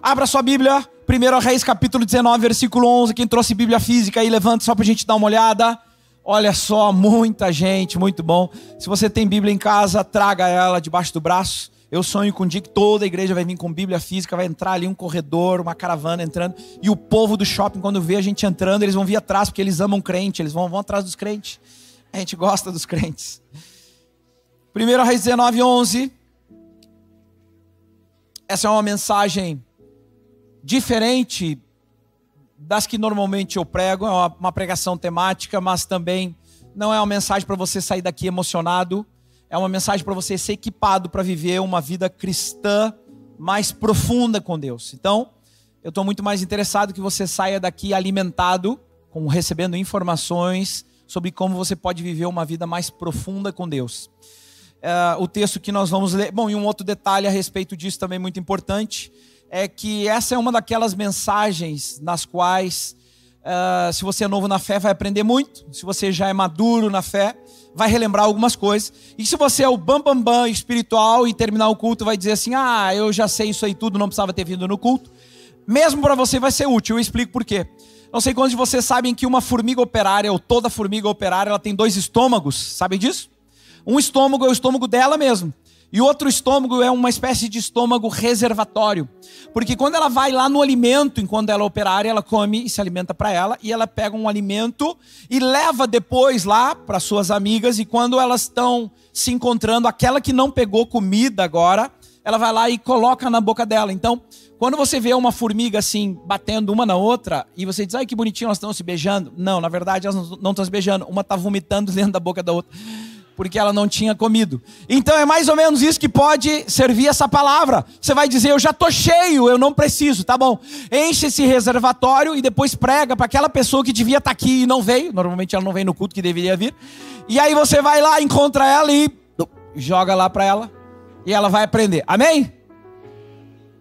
Abra sua Bíblia, 1 Reis capítulo 19, versículo 11. Quem trouxe Bíblia física aí, levanta só para a gente dar uma olhada. Olha só, muita gente, muito bom. Se você tem Bíblia em casa, traga ela debaixo do braço. Eu sonho com um dia que toda a igreja vai vir com Bíblia física, vai entrar ali um corredor, uma caravana entrando. E o povo do shopping, quando vê a gente entrando, eles vão vir atrás, porque eles amam crente, eles vão atrás dos crentes. A gente gosta dos crentes. 1 Reis 19, 11. Essa é uma mensagem diferente das que normalmente eu prego. É uma pregação temática, mas também não é uma mensagem para você sair daqui emocionado. É uma mensagem para você ser equipado para viver uma vida cristã mais profunda com Deus. Então, eu estou muito mais interessado que você saia daqui alimentado, recebendo informações sobre como você pode viver uma vida mais profunda com Deus. O texto que nós vamos ler... Bom, e um outro detalhe a respeito disso também muito importante, é que essa é uma daquelas mensagens nas quais, se você é novo na fé, vai aprender muito. Se você já é maduro na fé, vai relembrar algumas coisas. E se você é o bam espiritual e terminar o culto, vai dizer assim, eu já sei isso aí tudo, não precisava ter vindo no culto. Mesmo para você vai ser útil, eu explico por quê. Não sei quantos de vocês sabem que uma formiga operária, ou toda formiga operária, ela tem 2 estômagos, sabem disso? Um estômago é o estômago dela mesmo. E outro estômago é uma espécie de estômago reservatório. Porque quando ela vai lá no alimento, enquanto ela é operária, ela come e se alimenta para ela. E ela pega um alimento e leva depois lá para suas amigas. E quando elas estão se encontrando, aquela que não pegou comida agora, ela vai lá e coloca na boca dela. Então, quando você vê uma formiga assim, batendo uma na outra, e você diz, ai que bonitinho, elas estão se beijando. Não, na verdade elas não estão se beijando. Uma está vomitando dentro da boca da outra, porque ela não tinha comido. Então é mais ou menos isso que pode servir essa palavra. Você vai dizer, eu já estou cheio, eu não preciso, tá bom. Enche esse reservatório e depois prega para aquela pessoa que devia estar aqui e não veio. Normalmente ela não vem no culto que deveria vir. E aí você vai lá, encontra ela e joga lá para ela. E ela vai aprender, amém?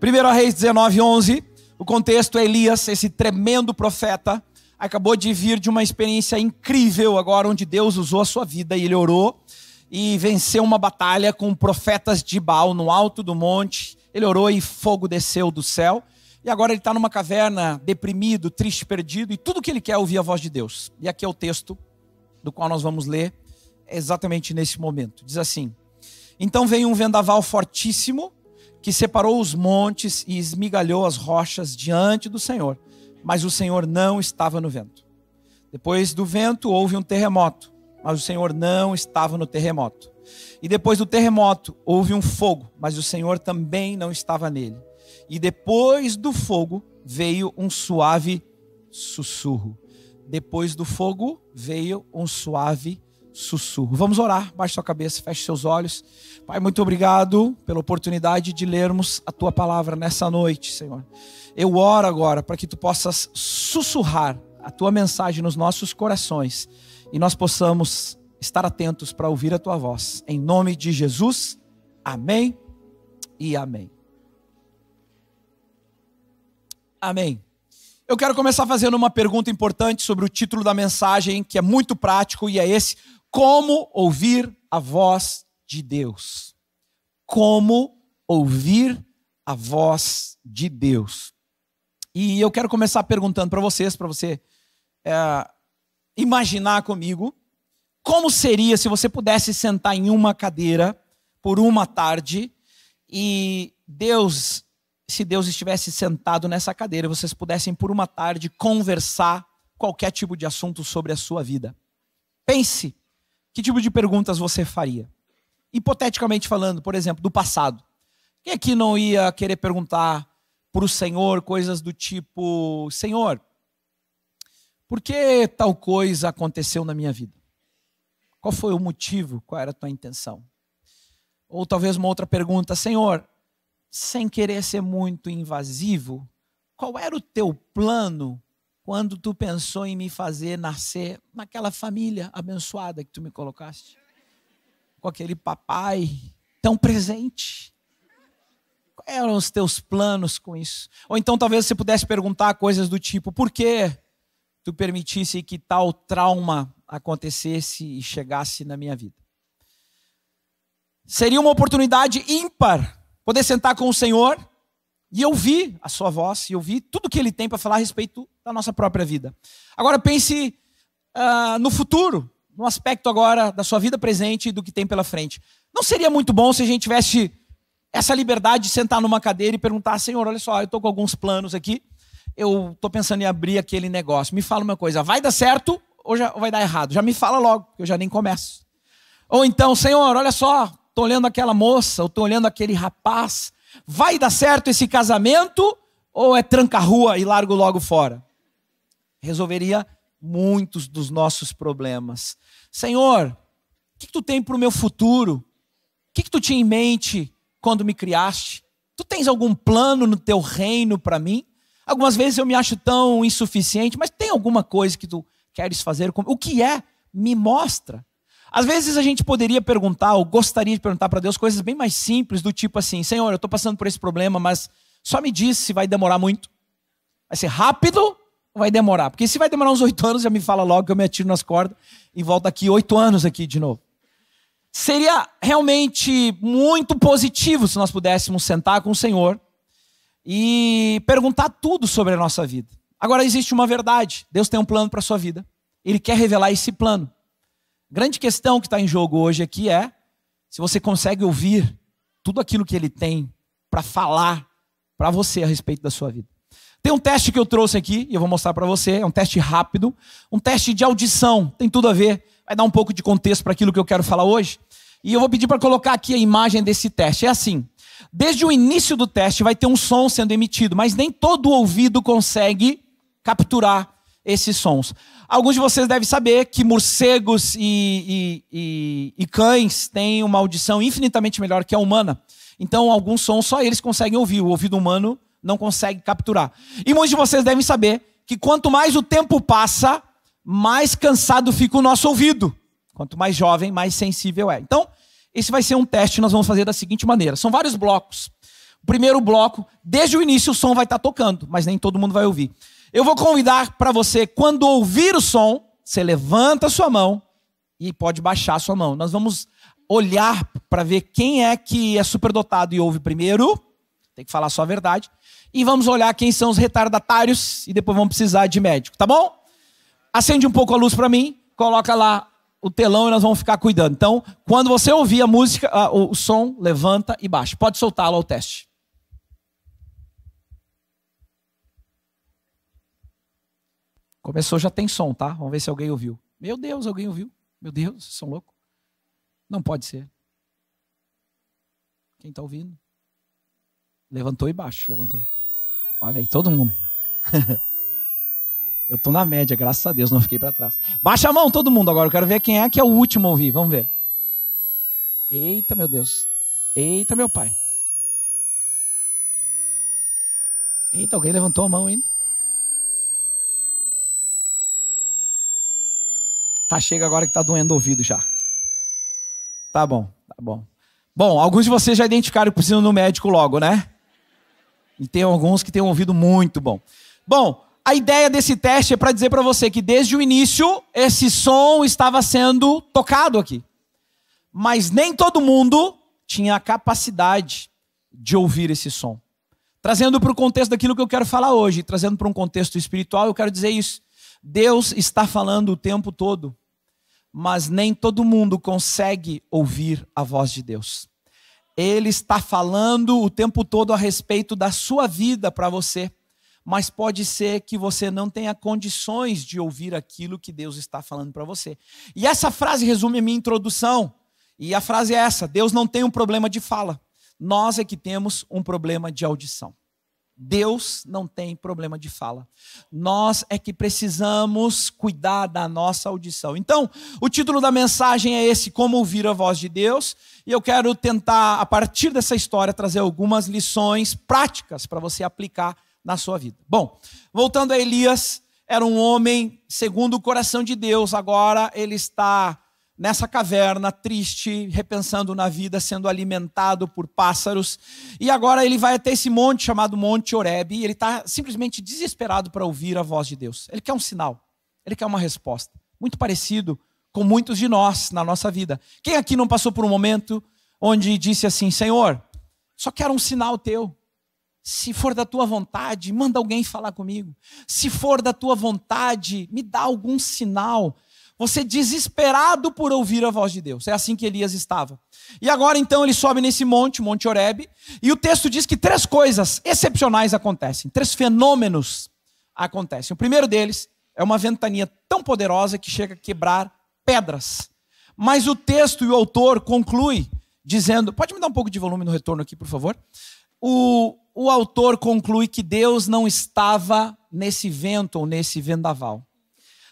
1 Reis 19, 11. O contexto é Elias, esse tremendo profeta, acabou de vir de uma experiência incrível agora, onde Deus usou a sua vida e ele orou e venceu uma batalha com profetas de Baal no alto do monte. Ele orou e fogo desceu do céu. E agora ele está numa caverna, deprimido, triste, perdido, e tudo que ele quer é ouvir a voz de Deus. E aqui é o texto do qual nós vamos ler exatamente nesse momento. Diz assim: então veio um vendaval fortíssimo que separou os montes e esmigalhou as rochas diante do Senhor. Mas o Senhor não estava no vento. Depois do vento houve um terremoto, mas o Senhor não estava no terremoto. E depois do terremoto houve um fogo, mas o Senhor também não estava nele. E depois do fogo veio um suave sussurro. Depois do fogo veio um suave sussurro. Vamos orar, baixe sua cabeça, feche seus olhos. Pai, muito obrigado pela oportunidade de lermos a Tua palavra nessa noite, Senhor. Eu oro agora para que Tu possas sussurrar a Tua mensagem nos nossos corações e nós possamos estar atentos para ouvir a Tua voz. Em nome de Jesus, amém e amém. Amém. Eu quero começar fazendo uma pergunta importante sobre o título da mensagem, que é muito prático, e é esse: como ouvir a voz de Deus? Como ouvir a voz de Deus? E eu quero começar perguntando para você imaginar comigo como seria se você pudesse sentar em uma cadeira por uma tarde e se Deus estivesse sentado nessa cadeira, vocês pudessem por uma tarde conversar qualquer tipo de assunto sobre a sua vida. Pense, que tipo de perguntas você faria? Hipoteticamente falando, por exemplo, do passado. Quem aqui não ia querer perguntar para o Senhor coisas do tipo: Senhor, por que tal coisa aconteceu na minha vida? Qual foi o motivo? Qual era a tua intenção? Ou talvez uma outra pergunta: Senhor, sem querer ser muito invasivo, qual era o teu plano quando tu pensou em me fazer nascer naquela família abençoada que tu me colocaste? Com aquele papai tão presente. Quais eram os teus planos com isso? Ou então talvez você pudesse perguntar coisas do tipo: por que tu permitisse que tal trauma acontecesse e chegasse na minha vida? Seria uma oportunidade ímpar poder sentar com o Senhor E eu vi a sua voz, e eu vi tudo que ele tem para falar a respeito da nossa própria vida. Agora pense no futuro, no aspecto agora da sua vida presente e do que tem pela frente. Não seria muito bom se a gente tivesse essa liberdade de sentar numa cadeira e perguntar: Senhor, olha só, eu estou com alguns planos aqui, eu estou pensando em abrir aquele negócio. Me fala uma coisa, vai dar certo ou vai dar errado? Já me fala logo, que eu já nem começo. Ou então: Senhor, olha só, estou olhando aquela moça, ou estou olhando aquele rapaz, vai dar certo esse casamento ou é tranca-rua e largo logo fora? Resolveria muitos dos nossos problemas. Senhor, o que tu tem para o meu futuro? O que tu tinha em mente quando me criaste? Tu tens algum plano no teu reino para mim? Algumas vezes eu me acho tão insuficiente, mas tem alguma coisa que tu queres fazer? O que é? Me mostra. Às vezes a gente poderia perguntar, ou gostaria de perguntar para Deus coisas bem mais simples, do tipo assim: Senhor, eu estou passando por esse problema, mas só me diz se vai demorar muito. Vai ser rápido ou vai demorar? Porque se vai demorar uns 8 anos, já me fala logo que eu me atiro nas cordas e volto aqui 8 anos aqui de novo. Seria realmente muito positivo se nós pudéssemos sentar com o Senhor e perguntar tudo sobre a nossa vida. Agora existe uma verdade: Deus tem um plano para a sua vida. Ele quer revelar esse plano. A grande questão que está em jogo hoje aqui é se você consegue ouvir tudo aquilo que Ele tem para falar para você a respeito da sua vida. Tem um teste que eu trouxe aqui e eu vou mostrar para você. É um teste rápido, um teste de audição. Tem tudo a ver, vai dar um pouco de contexto para aquilo que eu quero falar hoje. E eu vou pedir para colocar aqui a imagem desse teste. É assim: desde o início do teste vai ter um som sendo emitido, mas nem todo ouvido consegue capturar esses sons. Alguns de vocês devem saber que morcegos e cães têm uma audição infinitamente melhor que a humana. Então, alguns sons só eles conseguem ouvir, o ouvido humano não consegue capturar. E muitos de vocês devem saber que quanto mais o tempo passa, mais cansado fica o nosso ouvido. Quanto mais jovem, mais sensível é. Então, esse vai ser um teste que nós vamos fazer da seguinte maneira. São vários blocos. O primeiro bloco, desde o início o som vai estar tocando, mas nem todo mundo vai ouvir. Eu vou convidar para você, quando ouvir o som, você levanta a sua mão e pode baixar a sua mão. Nós vamos olhar para ver quem é que é superdotado e ouve primeiro. Tem que falar só a verdade. E vamos olhar quem são os retardatários e depois vamos precisar de médico, tá bom? Acende um pouco a luz para mim, coloca lá o telão e nós vamos ficar cuidando. Então, quando você ouvir a música, o som, levanta e baixa. Pode soltá-lo ao teste. Começou, já tem som, tá? Vamos ver se alguém ouviu. Meu Deus, alguém ouviu? Meu Deus, vocês são loucos? Não pode ser. Quem está ouvindo? Levantou e baixa, levantou. Olha aí, todo mundo. Eu estou na média, graças a Deus, não fiquei para trás. Baixa a mão, todo mundo agora. Eu quero ver quem é que é o último a ouvir. Vamos ver. Eita, meu Deus. Eita, meu pai. Eita, alguém levantou a mão ainda. Tá, chega agora que tá doendo o ouvido já. Tá bom, tá bom. Bom, alguns de vocês já identificaram que precisam no médico logo, né? E tem alguns que têm um ouvido muito bom. Bom, a ideia desse teste é para dizer para você que desde o início esse som estava sendo tocado aqui. Mas nem todo mundo tinha a capacidade de ouvir esse som. Trazendo para o contexto daquilo que eu quero falar hoje, trazendo para um contexto espiritual, eu quero dizer isso. Deus está falando o tempo todo, mas nem todo mundo consegue ouvir a voz de Deus. Ele está falando o tempo todo a respeito da sua vida para você, mas pode ser que você não tenha condições de ouvir aquilo que Deus está falando para você. E essa frase resume a minha introdução, e a frase é essa: Deus não tem um problema de fala, nós é que temos um problema de audição. Deus não tem problema de fala. Nós é que precisamos cuidar da nossa audição. Então, o título da mensagem é esse: como ouvir a voz de Deus. E eu quero tentar, a partir dessa história, trazer algumas lições práticas para você aplicar na sua vida. Bom, voltando a Elias, era um homem segundo o coração de Deus. Agora ele está nessa caverna, triste, repensando na vida, sendo alimentado por pássaros. E agora ele vai até esse monte chamado Monte Horebe, e ele está simplesmente desesperado para ouvir a voz de Deus. Ele quer um sinal, ele quer uma resposta. Muito parecido com muitos de nós na nossa vida. Quem aqui não passou por um momento onde disse assim: Senhor, só quero um sinal teu. Se for da tua vontade, manda alguém falar comigo. Se for da tua vontade, me dá algum sinal. Você desesperado por ouvir a voz de Deus. É assim que Elias estava. E agora então ele sobe nesse monte, Monte Horebe, e o texto diz que 3 coisas excepcionais acontecem. 3 fenômenos acontecem. O primeiro deles é uma ventania tão poderosa que chega a quebrar pedras. Mas o texto e o autor conclui dizendo... Pode me dar um pouco de volume no retorno aqui, por favor? O autor conclui que Deus não estava nesse vento ou nesse vendaval.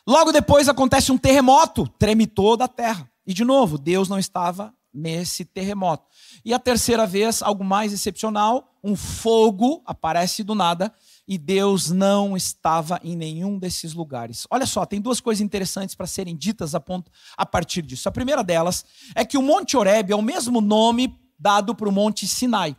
Logo depois acontece um terremoto, treme toda a terra. E de novo, Deus não estava nesse terremoto. E a terceira vez, algo mais excepcional, um fogo aparece do nada e Deus não estava em nenhum desses lugares. Olha só, tem 2 coisas interessantes para serem ditas a partir disso. A primeira delas é que o Monte Horebe é o mesmo nome dado para o Monte Sinai.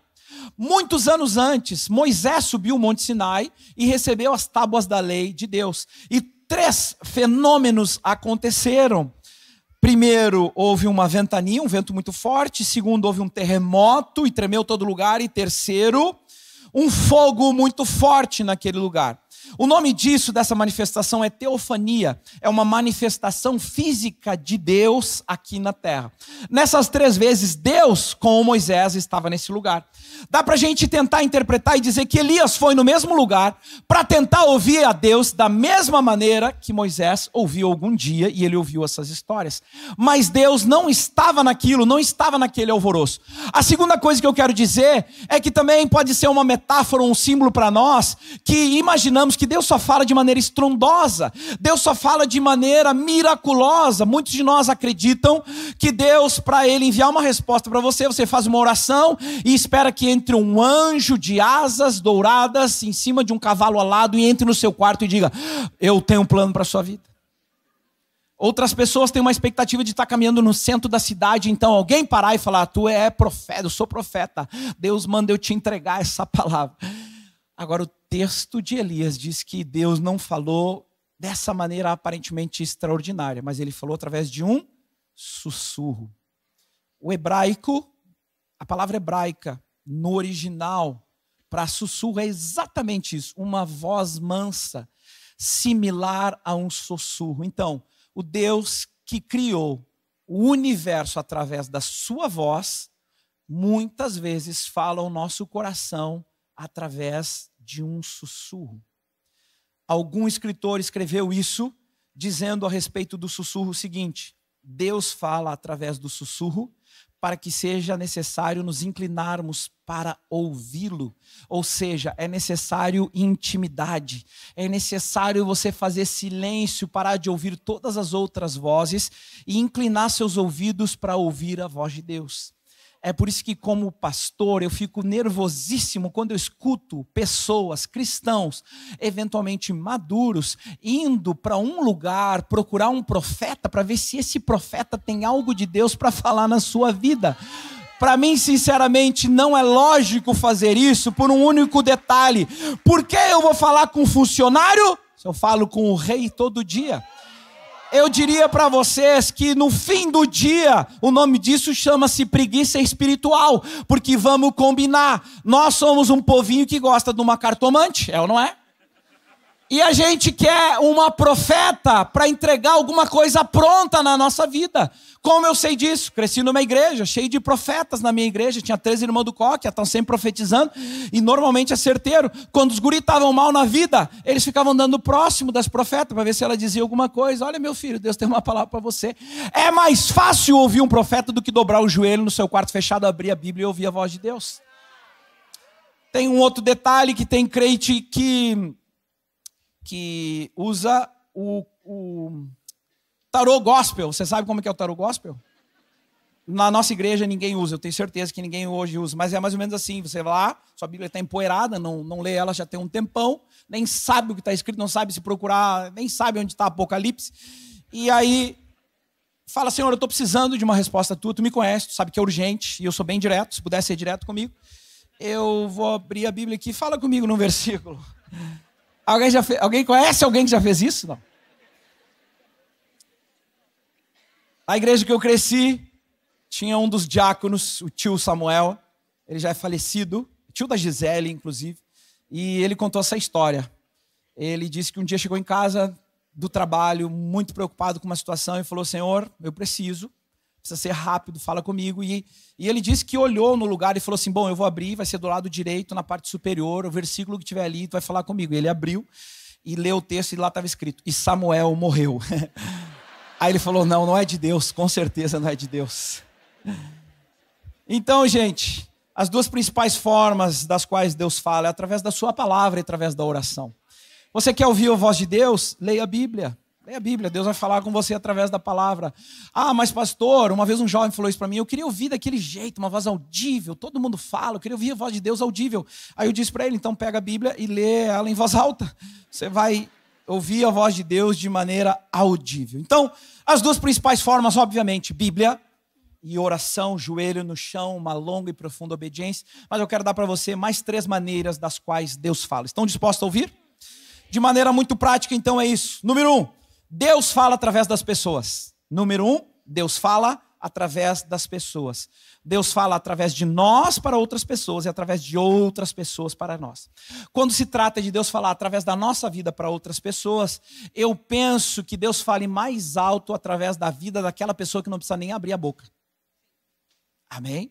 Muitos anos antes, Moisés subiu o Monte Sinai e recebeu as tábuas da lei de Deus. E 3 fenômenos aconteceram. Primeiro, houve uma ventania, um vento muito forte. Segundo, houve um terremoto e tremeu todo lugar. E terceiro, um fogo muito forte naquele lugar. O nome dessa manifestação é teofania. É uma manifestação física de Deus aqui na terra. Nessas 3 vezes, Deus com Moisés estava nesse lugar. Dá para a gente tentar interpretar e dizer que Elias foi no mesmo lugar para tentar ouvir a Deus da mesma maneira que Moisés ouviu algum dia e ele ouviu essas histórias. Mas Deus não estava naquilo, não estava naquele alvoroço. A segunda coisa que eu quero dizer é que também pode ser uma metáfora, um símbolo para nós, que imaginamos que Deus só fala de maneira estrondosa, Deus só fala de maneira miraculosa. Muitos de nós acreditam que Deus, para Ele enviar uma resposta para você, você faz uma oração e espera que entre um anjo de asas douradas em cima de um cavalo alado e entre no seu quarto e diga: eu tenho um plano para a sua vida. Outras pessoas têm uma expectativa de estar caminhando no centro da cidade, então alguém parar e falar: tu é profeta, eu sou profeta, Deus manda eu te entregar essa palavra. Agora o texto de Elias diz que Deus não falou dessa maneira aparentemente extraordinária, mas ele falou através de um sussurro. O hebraico, a palavra hebraica no original para sussurro é exatamente isso, uma voz mansa, similar a um sussurro. Então, o Deus que criou o universo através da sua voz, muitas vezes fala ao nosso coração através de um sussurro. Algum escritor escreveu isso, dizendo a respeito do sussurro o seguinte: Deus fala através do sussurro para que seja necessário nos inclinarmos para ouvi-lo. Ou seja, é necessário intimidade, é necessário você fazer silêncio, parar de ouvir todas as outras vozes e inclinar seus ouvidos para ouvir a voz de Deus. É por isso que, como pastor, eu fico nervosíssimo quando eu escuto pessoas, cristãos, eventualmente maduros, indo para um lugar, procurar um profeta, para ver se esse profeta tem algo de Deus para falar na sua vida. Para mim, sinceramente, não é lógico fazer isso por um único detalhe. Por que eu vou falar com um funcionário se eu falo com o rei todo dia? Eu diria para vocês que no fim do dia, o nome disso chama-se preguiça espiritual, porque vamos combinar, nós somos um povinho que gosta de uma cartomante, é ou não é? E a gente quer uma profeta para entregar alguma coisa pronta na nossa vida. Como eu sei disso? Cresci numa igreja, cheio de profetas na minha igreja. Tinha 3 irmãos do coque, estão sempre profetizando. E normalmente é certeiro. Quando os guris estavam mal na vida, eles ficavam andando próximo das profetas para ver se ela dizia alguma coisa. Olha, meu filho, Deus tem uma palavra para você. É mais fácil ouvir um profeta do que dobrar o joelho no seu quarto fechado, abrir a Bíblia e ouvir a voz de Deus. Tem um outro detalhe que tem crente que usa o tarô gospel. Você sabe como é que é o tarô gospel? Na nossa igreja ninguém usa, eu tenho certeza que ninguém hoje usa, mas é mais ou menos assim: você vai lá, sua Bíblia está empoeirada, não lê ela já tem um tempão, nem sabe o que está escrito, não sabe se procurar, nem sabe onde está Apocalipse, e aí fala: Senhor, eu estou precisando de uma resposta tua, tu me conhece, tu sabe que é urgente, e eu sou bem direto, se puder ser direto comigo, eu vou abrir a Bíblia aqui, fala comigo num versículo. Alguém conhece alguém que já fez isso? Não. Na igreja que eu cresci, tinha um dos diáconos, o tio Samuel, ele já é falecido, tio da Gisele, inclusive, e ele contou essa história. Ele disse que um dia chegou em casa do trabalho, muito preocupado com uma situação, e falou: Senhor, eu precisa ser rápido, fala comigo. E ele disse que olhou no lugar e falou assim: bom, eu vou abrir, vai ser do lado direito, na parte superior, o versículo que tiver ali, tu vai falar comigo. E ele abriu e leu o texto e lá estava escrito: e Samuel morreu. Aí ele falou: não, não é de Deus, com certeza não é de Deus. Então, gente, as duas principais formas das quais Deus fala é através da sua palavra e através da oração. Você quer ouvir a voz de Deus? Leia a Bíblia. Leia a Bíblia, Deus vai falar com você através da palavra. Ah, mas pastor, uma vez um jovem falou isso para mim, eu queria ouvir daquele jeito, uma voz audível, todo mundo fala, eu queria ouvir a voz de Deus audível. Aí eu disse para ele: então pega a Bíblia e lê ela em voz alta. Você vai ouvir a voz de Deus de maneira audível. Então, as duas principais formas, obviamente, Bíblia e oração, joelho no chão, uma longa e profunda obediência. Mas eu quero dar para você mais 3 maneiras das quais Deus fala. Estão dispostos a ouvir? De maneira muito prática, então, é isso. Número 1, Deus fala através das pessoas. Número 1, Deus fala através das pessoas. Deus fala através de nós para outras pessoas e através de outras pessoas para nós. Quando se trata de Deus falar através da nossa vida para outras pessoas, eu penso que Deus fale mais alto através da vida daquela pessoa que não precisa nem abrir a boca. Amém?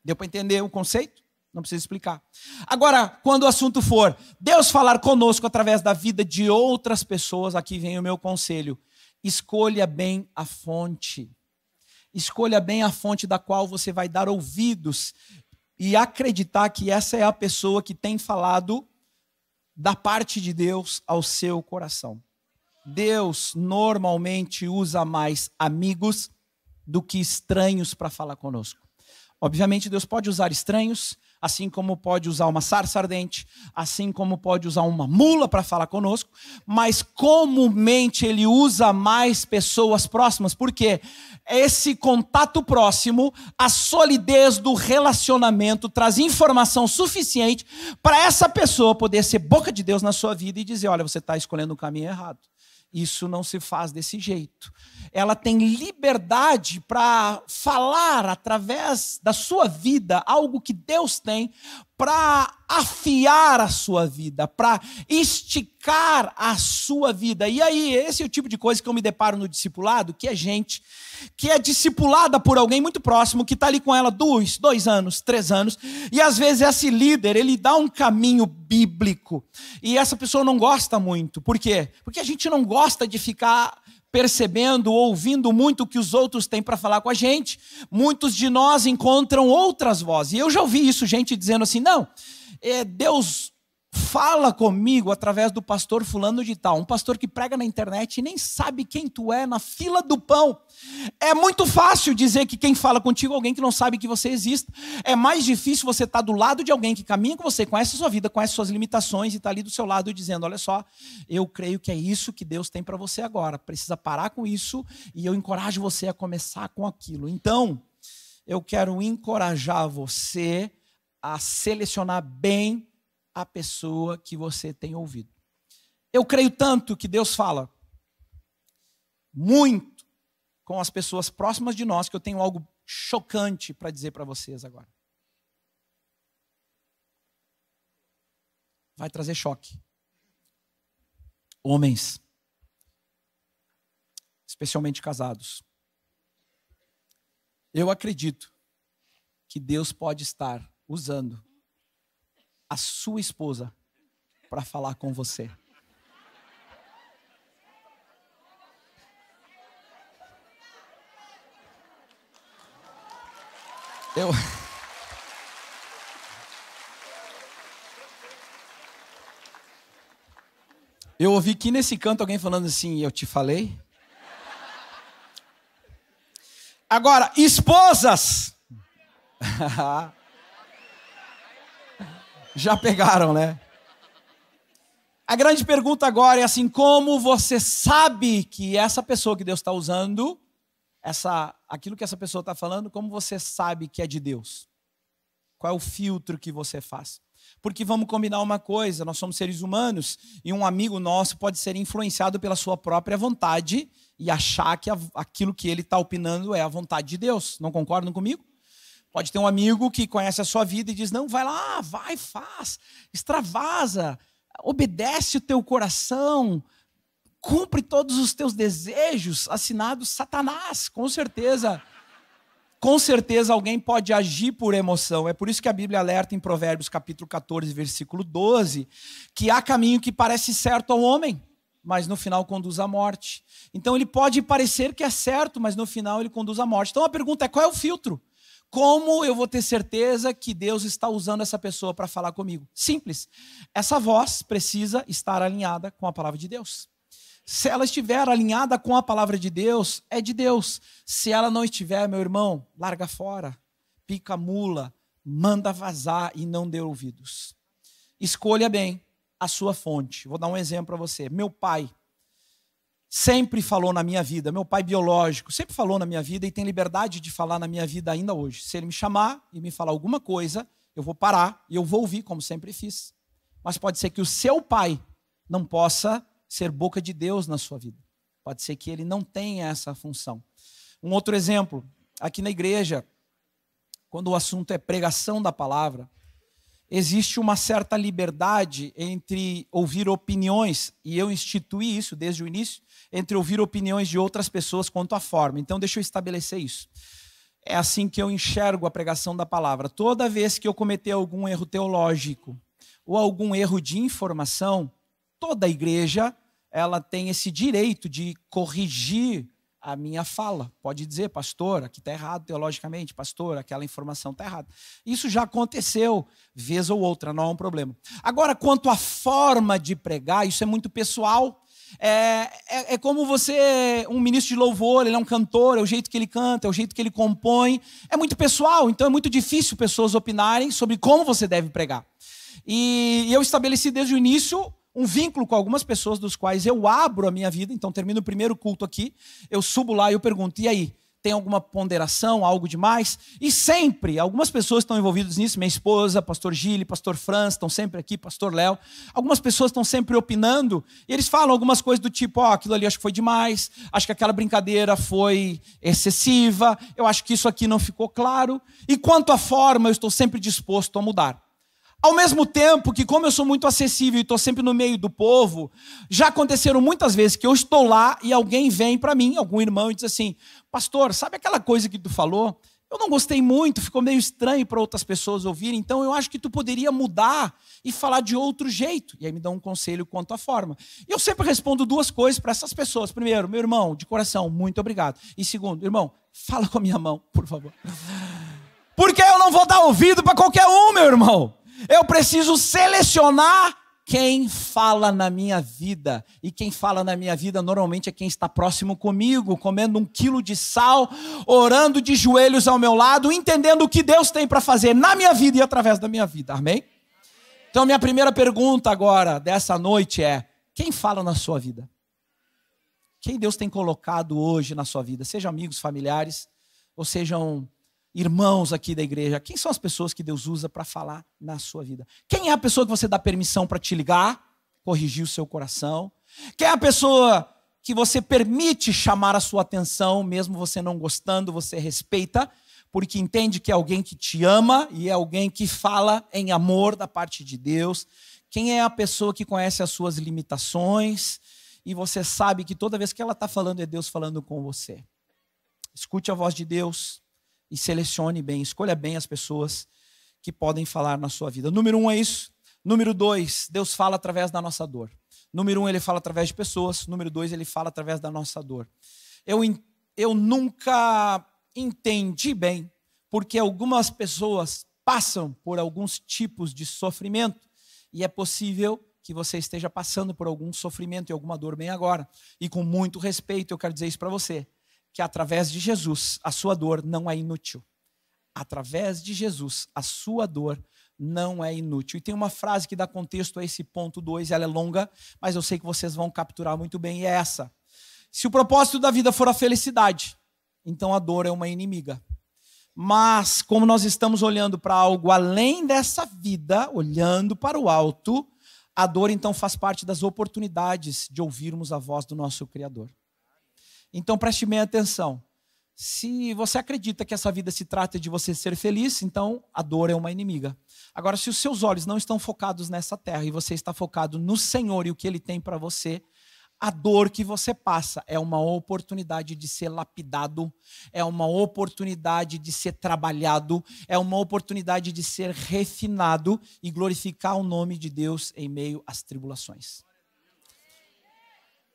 Deu para entender o conceito? Não precisa explicar. Agora, quando o assunto for Deus falar conosco através da vida de outras pessoas, aqui vem o meu conselho: escolha bem a fonte. Escolha bem a fonte da qual você vai dar ouvidos e acreditar que essa é a pessoa que tem falado da parte de Deus ao seu coração. Deus normalmente usa mais amigos do que estranhos para falar conosco. Obviamente, Deus pode usar estranhos, assim como pode usar uma sarça ardente, assim como pode usar uma mula para falar conosco, mas comumente Ele usa mais pessoas próximas, porque esse contato próximo, a solidez do relacionamento, traz informação suficiente para essa pessoa poder ser boca de Deus na sua vida e dizer: olha, você está escolhendo o caminho errado. Isso não se faz desse jeito. Ela tem liberdade para falar através da sua vida algo que Deus tem para afiar a sua vida, para esticar a sua vida. E aí, esse é o tipo de coisa que eu me deparo no discipulado, que é gente que é discipulada por alguém muito próximo, que está ali com ela 2 anos, 3 anos, e às vezes esse líder, ele dá um caminho bíblico, e essa pessoa não gosta muito. Por quê? Porque a gente não gosta de ficar percebendo, ouvindo muito o que os outros têm para falar com a gente. Muitos de nós encontram outras vozes. E eu já ouvi isso, gente dizendo assim: não, Deus fala comigo através do pastor fulano de tal. Um pastor que prega na internet e nem sabe quem tu é na fila do pão. É muito fácil dizer que quem fala contigo é alguém que não sabe que você existe. É mais difícil você estar do lado de alguém que caminha com você, conhece a sua vida, conhece suas limitações e está ali do seu lado dizendo: olha só, eu creio que é isso que Deus tem para você agora. Precisa parar com isso e eu encorajo você a começar com aquilo. Então, eu quero encorajar você a selecionar bem a pessoa que você tem ouvido. Eu creio tanto que Deus fala muito com as pessoas próximas de nós, que eu tenho algo chocante para dizer para vocês agora. Vai trazer choque. Homens, especialmente casados, eu acredito que Deus pode estar usando a sua esposa para falar com você. Eu ouvi aqui nesse canto alguém falando assim: eu te falei? Agora, esposas. Já pegaram, né? A grande pergunta agora é assim: como você sabe que essa pessoa que Deus está usando, aquilo que essa pessoa está falando, como você sabe que é de Deus? Qual é o filtro que você faz? Porque vamos combinar uma coisa: nós somos seres humanos e um amigo nosso pode ser influenciado pela sua própria vontade e achar que aquilo que ele está opinando é a vontade de Deus. Não concordam comigo? Pode ter um amigo que conhece a sua vida e diz, não, vai lá, vai, faz, extravasa, obedece o teu coração, cumpre todos os teus desejos, assinado Satanás, com certeza. Com certeza alguém pode agir por emoção. É por isso que a Bíblia alerta em Provérbios capítulo 14, versículo 12, que há caminho que parece certo ao homem, mas no final conduz à morte. Então ele pode parecer que é certo, mas no final ele conduz à morte. Então a pergunta é, qual é o filtro? Como eu vou ter certeza que Deus está usando essa pessoa para falar comigo? Simples. Essa voz precisa estar alinhada com a palavra de Deus. Se ela estiver alinhada com a palavra de Deus, é de Deus. Se ela não estiver, meu irmão, larga fora, pica a mula, manda vazar e não dê ouvidos. Escolha bem a sua fonte. Vou dar um exemplo para você. Meu pai sempre falou na minha vida, meu pai biológico, sempre falou na minha vida e tem liberdade de falar na minha vida ainda hoje. Se ele me chamar e me falar alguma coisa, eu vou parar e eu vou ouvir, como sempre fiz. Mas pode ser que o seu pai não possa ser boca de Deus na sua vida. Pode ser que ele não tenha essa função. Um outro exemplo, aqui na igreja, quando o assunto é pregação da palavra, existe uma certa liberdade entre ouvir opiniões, e eu instituí isso desde o início, entre ouvir opiniões de outras pessoas quanto à forma. Então deixa eu estabelecer isso. É assim que eu enxergo a pregação da palavra. Toda vez que eu cometer algum erro teológico ou algum erro de informação, toda a igreja ela tem esse direito de corrigir a minha fala. Pode dizer, pastor, aqui está errado teologicamente, pastor, aquela informação está errada. Isso já aconteceu, vez ou outra, não é um problema. Agora, quanto à forma de pregar, isso é muito pessoal. É como você, um ministro de louvor, ele é um cantor, é o jeito que ele canta, é o jeito que ele compõe. É muito pessoal, então é muito difícil pessoas opinarem sobre como você deve pregar. E eu estabeleci desde o início um vínculo com algumas pessoas dos quais eu abro a minha vida. Então termino o primeiro culto aqui, eu subo lá e eu pergunto, e aí, tem alguma ponderação, algo demais? E sempre, algumas pessoas estão envolvidas nisso, minha esposa, pastor Gili, pastor Franz, estão sempre aqui, pastor Léo, algumas pessoas estão sempre opinando, e eles falam algumas coisas do tipo, aquilo ali acho que foi demais, acho que aquela brincadeira foi excessiva, eu acho que isso aqui não ficou claro, e quanto à forma, eu estou sempre disposto a mudar. Ao mesmo tempo que, como eu sou muito acessível e estou sempre no meio do povo, já aconteceram muitas vezes que eu estou lá e alguém vem para mim, algum irmão, e diz assim, pastor, sabe aquela coisa que tu falou? Eu não gostei muito, ficou meio estranho para outras pessoas ouvirem, então eu acho que tu poderia mudar e falar de outro jeito. E aí me dá um conselho quanto à forma. E eu sempre respondo duas coisas para essas pessoas. Primeiro, meu irmão, de coração, muito obrigado. E segundo, irmão, fala com a minha mão, por favor. Porque eu não vou dar ouvido para qualquer um, meu irmão. Eu preciso selecionar quem fala na minha vida. E quem fala na minha vida normalmente é quem está próximo comigo, comendo 1 quilo de sal, orando de joelhos ao meu lado, entendendo o que Deus tem para fazer na minha vida e através da minha vida. Amém? Então minha primeira pergunta agora, dessa noite é, quem fala na sua vida? Quem Deus tem colocado hoje na sua vida? Sejam amigos, familiares, ou sejam irmãos aqui da igreja, quem são as pessoas que Deus usa para falar na sua vida? Quem é a pessoa que você dá permissão para te ligar, corrigir o seu coração? Quem é a pessoa que você permite chamar a sua atenção, mesmo você não gostando, você respeita, porque entende que é alguém que te ama e é alguém que fala em amor da parte de Deus? Quem é a pessoa que conhece as suas limitações e você sabe que toda vez que ela está falando é Deus falando com você? Escute a voz de Deus e selecione bem, escolha bem as pessoas que podem falar na sua vida. Número 1 é isso. Número 2, Deus fala através da nossa dor. Número 1, Ele fala através de pessoas. Número 2, Ele fala através da nossa dor. Eu nunca entendi bem porque algumas pessoas passam por alguns tipos de sofrimento e é possível que você esteja passando por algum sofrimento e alguma dor bem agora. E com muito respeito eu quero dizer isso para você, que através de Jesus, a sua dor não é inútil. Através de Jesus, a sua dor não é inútil. E tem uma frase que dá contexto a esse ponto 2, ela é longa, mas eu sei que vocês vão capturar muito bem, e é essa. Se o propósito da vida for a felicidade, então a dor é uma inimiga. Mas, como nós estamos olhando para algo além dessa vida, olhando para o alto, a dor então faz parte das oportunidades de ouvirmos a voz do nosso Criador. Então preste bem atenção. Se você acredita que essa vida se trata de você ser feliz, então a dor é uma inimiga. Agora, se os seus olhos não estão focados nessa terra e você está focado no Senhor e o que Ele tem para você, a dor que você passa é uma oportunidade de ser lapidado, é uma oportunidade de ser trabalhado, é uma oportunidade de ser refinado e glorificar o nome de Deus em meio às tribulações.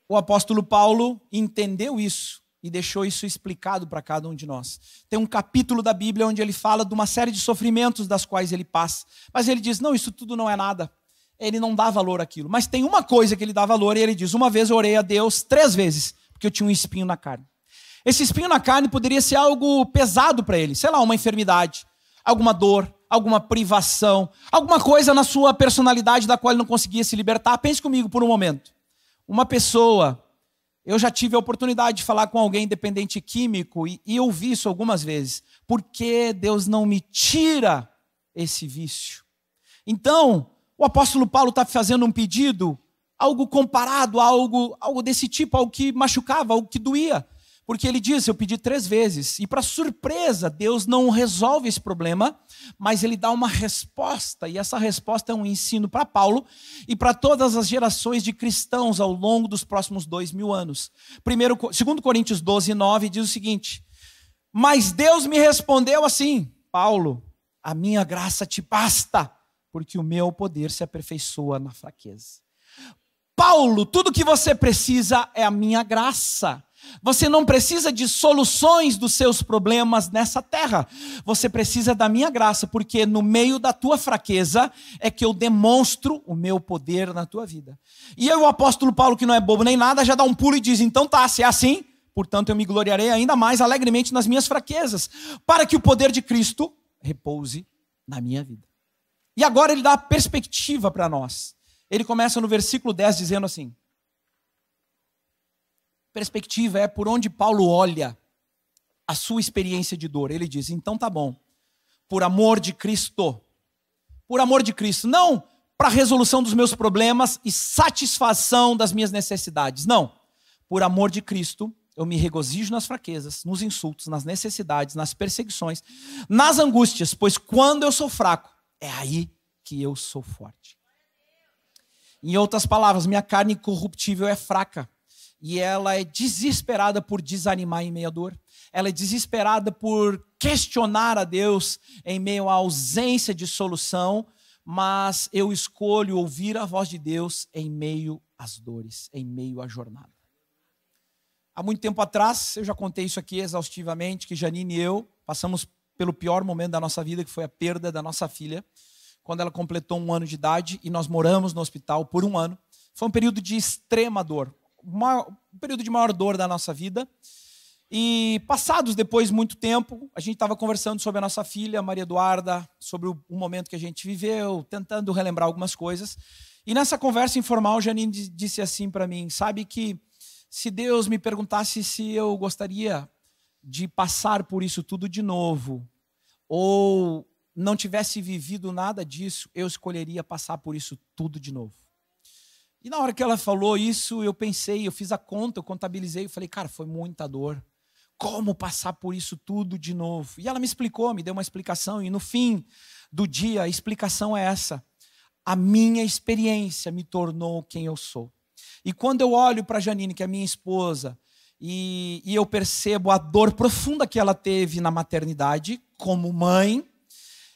O apóstolo Paulo entendeu isso e deixou isso explicado para cada um de nós. Tem um capítulo da Bíblia onde ele fala de uma série de sofrimentos das quais ele passa. Mas ele diz, não, isso tudo não é nada. Ele não dá valor àquilo. Mas tem uma coisa que ele dá valor e ele diz, uma vez eu orei a Deus 3 vezes, porque eu tinha um espinho na carne. Esse espinho na carne poderia ser algo pesado para ele. Sei lá, uma enfermidade, alguma dor, alguma privação, alguma coisa na sua personalidade da qual ele não conseguia se libertar. Pense comigo por um momento. Uma pessoa... Eu já tive a oportunidade de falar com alguém dependente químico e eu vi isso algumas vezes. Por que Deus não me tira esse vício? Então, o apóstolo Paulo está fazendo um pedido, algo comparado a algo desse tipo, algo que machucava, algo que doía. Porque ele diz, eu pedi 3 vezes. E para surpresa, Deus não resolve esse problema, mas ele dá uma resposta. E essa resposta é um ensino para Paulo e para todas as gerações de cristãos ao longo dos próximos 2000 anos. 2 Coríntios 12, 9 diz o seguinte, mas Deus me respondeu assim, Paulo, a minha graça te basta, porque o meu poder se aperfeiçoa na fraqueza. Paulo, tudo que você precisa é a minha graça. Você não precisa de soluções dos seus problemas nessa terra. Você precisa da minha graça, porque no meio da tua fraqueza é que eu demonstro o meu poder na tua vida. E aí o apóstolo Paulo, que não é bobo nem nada, já dá um pulo e diz, então tá, se é assim, portanto eu me gloriarei ainda mais alegremente nas minhas fraquezas, para que o poder de Cristo repouse na minha vida. E agora ele dá a perspectiva para nós. Ele começa no versículo 10 dizendo assim, perspectiva é por onde Paulo olha a sua experiência de dor. Ele diz, então tá bom, por amor de Cristo, não para a resolução dos meus problemas e satisfação das minhas necessidades, não, por amor de Cristo, eu me regozijo nas fraquezas, nos insultos, nas necessidades, nas perseguições, nas angústias, pois quando eu sou fraco, é aí que eu sou forte. Em outras palavras, minha carne corruptível é fraca. E ela é desesperada por desanimar em meio à dor. Ela é desesperada por questionar a Deus em meio à ausência de solução. Mas eu escolho ouvir a voz de Deus em meio às dores, em meio à jornada. Há muito tempo atrás, eu já contei isso aqui exaustivamente, que Janine e eu passamos pelo pior momento da nossa vida, que foi a perda da nossa filha, quando ela completou 1 ano de idade, e nós moramos no hospital por 1 ano. Foi um período de extrema dor. Um período de maior dor da nossa vida. E passados depois muito tempo, a gente estava conversando sobre a nossa filha, Maria Eduarda, sobre o momento que a gente viveu, tentando relembrar algumas coisas. E nessa conversa informal, Janine disse assim para mim, sabe que se Deus me perguntasse se eu gostaria de passar por isso tudo de novo, ou não tivesse vivido nada disso, eu escolheria passar por isso tudo de novo. E na hora que ela falou isso, eu pensei, eu fiz a conta, eu contabilizei, eu falei, cara, foi muita dor. Como passar por isso tudo de novo? E ela me explicou, me deu uma explicação, e no fim do dia, a explicação é essa. A minha experiência me tornou quem eu sou. E quando eu olho para a Janine, que é minha esposa, e eu percebo a dor profunda que ela teve na maternidade, como mãe,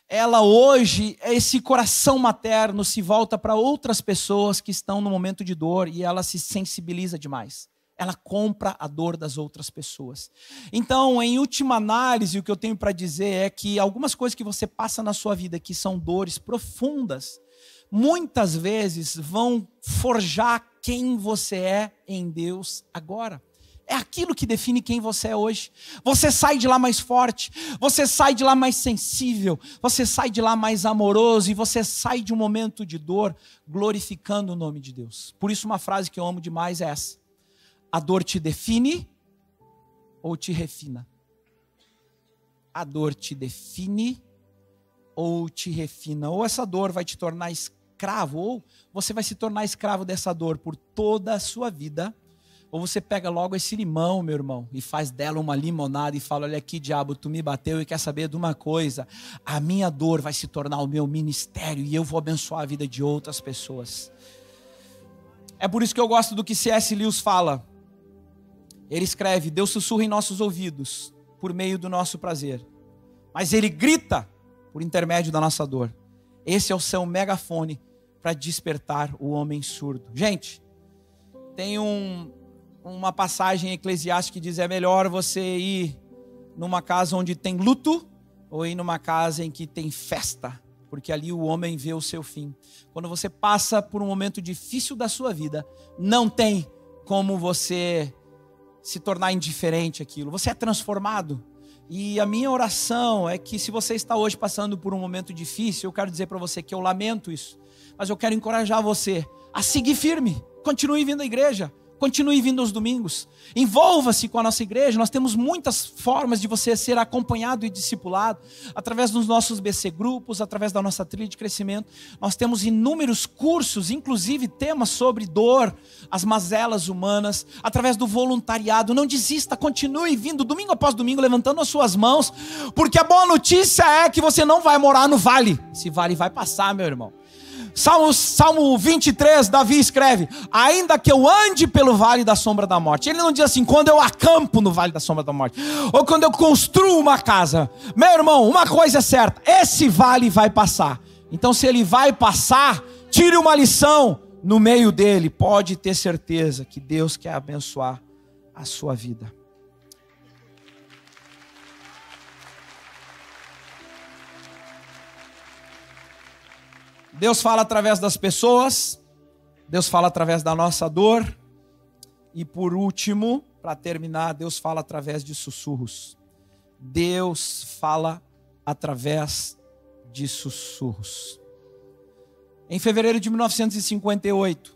ela hoje, esse coração materno se volta para outras pessoas que estão no momento de dor e ela se sensibiliza demais. Ela compra a dor das outras pessoas. Então, em última análise, o que eu tenho para dizer é que algumas coisas que você passa na sua vida que são dores profundas, muitas vezes vão forjar quem você é em Deus agora. É aquilo que define quem você é hoje. Você sai de lá mais forte, você sai de lá mais sensível, você sai de lá mais amoroso e você sai de um momento de dor glorificando o nome de Deus. Por isso uma frase que eu amo demais é essa: a dor te define ou te refina? A dor te define ou te refina? Ou essa dor vai te tornar escravo, ou você vai se tornar escravo dessa dor por toda a sua vida, Ou você pega logo esse limão, meu irmão, e faz dela uma limonada e fala: olha aqui, diabo, tu me bateu e quer saber de uma coisa? A minha dor vai se tornar o meu ministério e eu vou abençoar a vida de outras pessoas. É por isso que eu gosto do que C.S. Lewis fala. Ele escreve: Deus sussurra em nossos ouvidos por meio do nosso prazer, mas Ele grita por intermédio da nossa dor. Esse é o seu megafone para despertar o homem surdo. Gente, tem uma passagem em Eclesiastes que diz: é melhor você ir numa casa onde tem luto ou ir numa casa em que tem festa, porque ali o homem vê o seu fim. Quando você passa por um momento difícil da sua vida, não tem como você se tornar indiferente àquilo. Você é transformado. E a minha oração é que, se você está hoje passando por um momento difícil, eu quero dizer para você que eu lamento isso, mas eu quero encorajar você a seguir firme. Continue vindo à igreja. Continue vindo aos domingos. Envolva-se com a nossa igreja. Nós temos muitas formas de você ser acompanhado e discipulado. Através dos nossos BC grupos, através da nossa trilha de crescimento. Nós temos inúmeros cursos, inclusive temas sobre dor, as mazelas humanas. Através do voluntariado. Não desista, continue vindo domingo após domingo, levantando as suas mãos. Porque a boa notícia é que você não vai morar no vale. Esse vale vai passar, meu irmão. Salmo 23, Davi escreve: ainda que eu ande pelo vale da sombra da morte. Ele não diz assim: quando eu acampo no vale da sombra da morte, ou quando eu construo uma casa. Meu irmão, uma coisa é certa: esse vale vai passar. Então, se ele vai passar, tire uma lição no meio dele. Pode ter certeza que Deus quer abençoar a sua vida. Deus fala através das pessoas, Deus fala através da nossa dor, e por último, para terminar, Deus fala através de sussurros. Deus fala através de sussurros. Em fevereiro de 1958,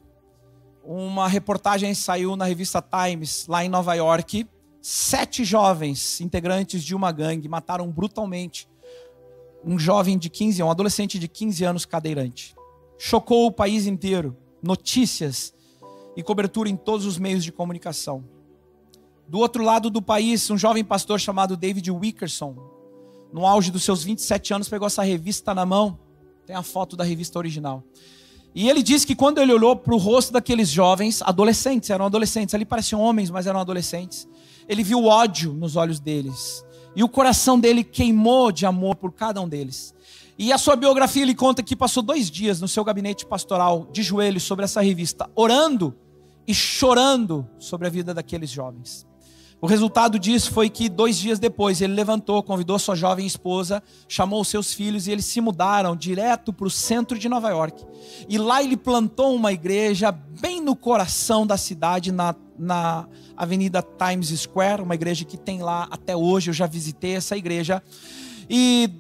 uma reportagem saiu na revista Times, lá em Nova York. 7 jovens integrantes de uma gangue mataram brutalmente um jovem de 15 anos, um adolescente de 15 anos cadeirante. Chocou o país inteiro. Notícias e cobertura em todos os meios de comunicação. Do outro lado do país, um jovem pastor chamado David Wilkerson, no auge dos seus 27 anos, pegou essa revista na mão. Tem a foto da revista original. E ele disse que quando ele olhou para o rosto daqueles jovens, adolescentes, eram adolescentes, ali pareciam homens, mas eram adolescentes, ele viu ódio nos olhos deles. E o coração dele queimou de amor por cada um deles. E a sua biografia, ele conta que passou 2 dias no seu gabinete pastoral, de joelhos sobre essa revista, orando e chorando sobre a vida daqueles jovens. O resultado disso foi que 2 dias depois ele levantou, convidou sua jovem esposa, chamou os seus filhos e eles se mudaram direto para o centro de Nova York. E lá ele plantou uma igreja bem no coração da cidade, na Avenida Times Square, uma igreja que tem lá até hoje. Eu já visitei essa igreja. E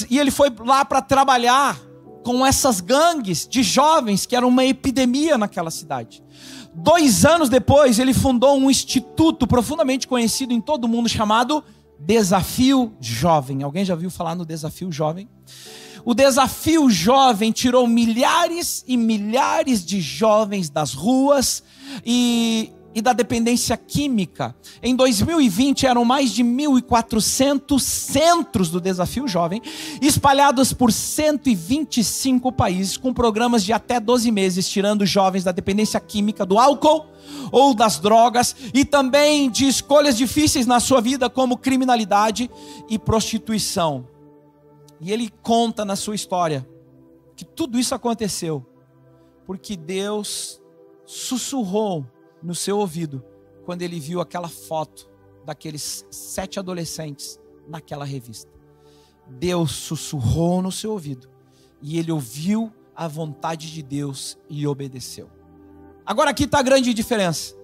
ele foi lá para trabalhar com essas gangues de jovens, que era uma epidemia naquela cidade. 2 anos depois, ele fundou um instituto profundamente conhecido em todo o mundo, chamado Desafio Jovem. Alguém já ouviu falar no Desafio Jovem? O Desafio Jovem tirou milhares e milhares de jovens das ruas e da dependência química. Em 2020, eram mais de 1.400 centros do Desafio Jovem, espalhados por 125 países, com programas de até 12 meses, tirando jovens da dependência química, do álcool ou das drogas, e também de escolhas difíceis na sua vida, como criminalidade e prostituição. E ele conta na sua história que tudo isso aconteceu porque Deus sussurrou no seu ouvido, quando ele viu aquela foto daqueles 7 adolescentes naquela revista. Deus sussurrou no seu ouvido e ele ouviu a vontade de Deus e obedeceu. Agora aqui está a grande diferença.